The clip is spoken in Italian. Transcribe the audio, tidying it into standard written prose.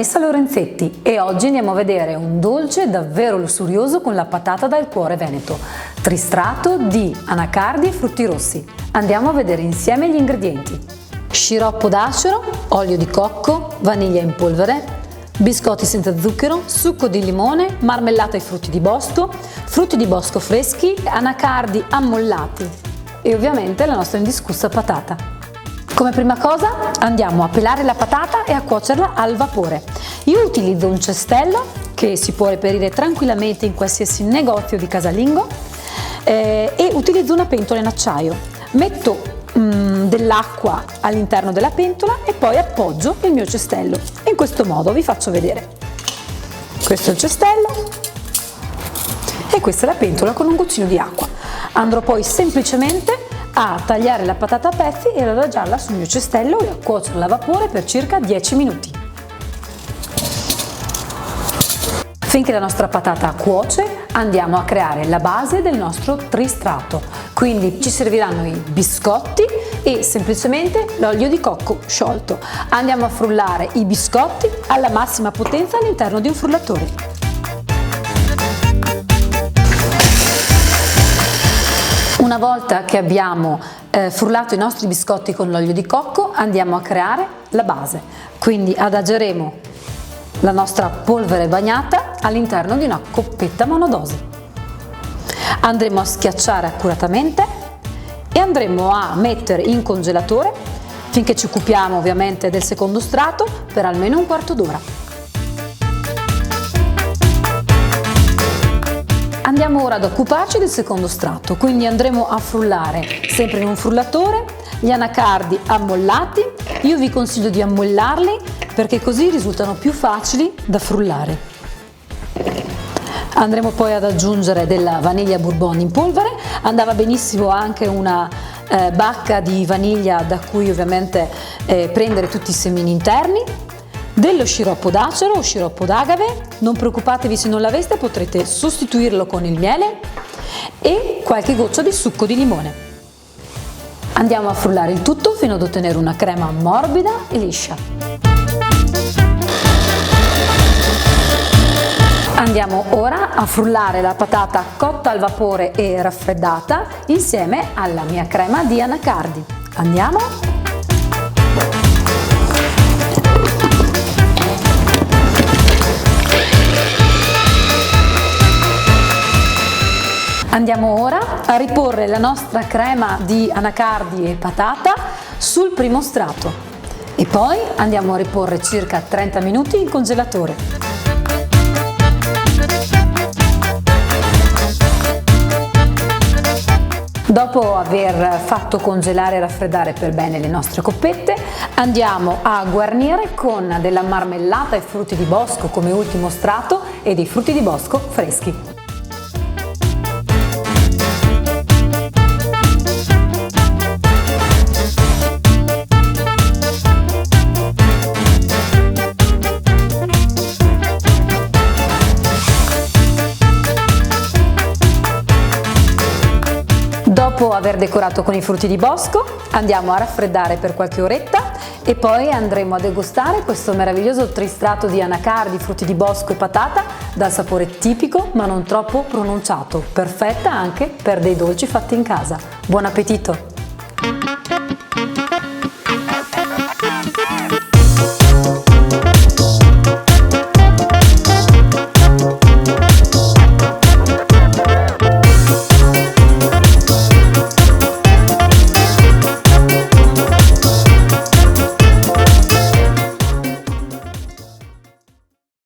Vanessa Lorenzetti e oggi andiamo a vedere un dolce davvero lussurioso con la patata dal cuore veneto, tristrato di anacardi e frutti rossi. Andiamo a vedere insieme gli ingredienti: sciroppo d'acero, olio di cocco, vaniglia in polvere, biscotti senza zucchero, succo di limone, marmellata ai frutti di bosco freschi, anacardi ammollati e ovviamente la nostra indiscussa patata. Come prima cosa andiamo a pelare la patata e a cuocerla al vapore. Io utilizzo un cestello che si può reperire tranquillamente in qualsiasi negozio di casalingo e utilizzo una pentola in acciaio. Metto dell'acqua all'interno della pentola e poi appoggio il mio cestello. In questo modo vi faccio vedere. Questo è il cestello e questa è la pentola con un goccino di acqua. Andrò poi semplicemente a tagliare la patata a pezzi e ad adagiarla sul mio cestello e a cuocerla a vapore per circa 10 minuti. Finché la nostra patata cuoce andiamo a creare la base del nostro tristrato, quindi ci serviranno i biscotti e semplicemente l'olio di cocco sciolto. Andiamo a frullare i biscotti alla massima potenza all'interno di un frullatore. Una volta che abbiamo frullato i nostri biscotti con l'olio di cocco andiamo a creare la base, quindi adageremo la nostra polvere bagnata all'interno di una coppetta monodose. Andremo a schiacciare accuratamente e andremo a mettere in congelatore finché ci occupiamo ovviamente del secondo strato per almeno un quarto d'ora. Andiamo ora ad occuparci del secondo strato, quindi andremo a frullare sempre in un frullatore gli anacardi ammollati. Io vi consiglio di ammollarli perché così risultano più facili da frullare. Andremo poi ad aggiungere della vaniglia bourbon in polvere, andava benissimo anche una bacca di vaniglia da cui ovviamente prendere tutti i semini interni, dello sciroppo d'acero o sciroppo d'agave, non preoccupatevi se non l'aveste, potrete sostituirlo con il miele e qualche goccia di succo di limone. Andiamo a frullare il tutto fino ad ottenere una crema morbida e liscia. Andiamo ora a frullare la patata cotta al vapore e raffreddata insieme alla mia crema di anacardi. Andiamo! Andiamo ora a riporre la nostra crema di anacardi e patata sul primo strato e poi andiamo a riporre circa 30 minuti in congelatore. Dopo aver fatto congelare e raffreddare per bene le nostre coppette, andiamo a guarnire con della marmellata ai frutti di bosco come ultimo strato e dei frutti di bosco freschi. Dopo aver decorato con i frutti di bosco andiamo a raffreddare per qualche oretta e poi andremo a degustare questo meraviglioso tristrato di anacardi, frutti di bosco e patata dal sapore tipico ma non troppo pronunciato, perfetta anche per dei dolci fatti in casa. Buon appetito!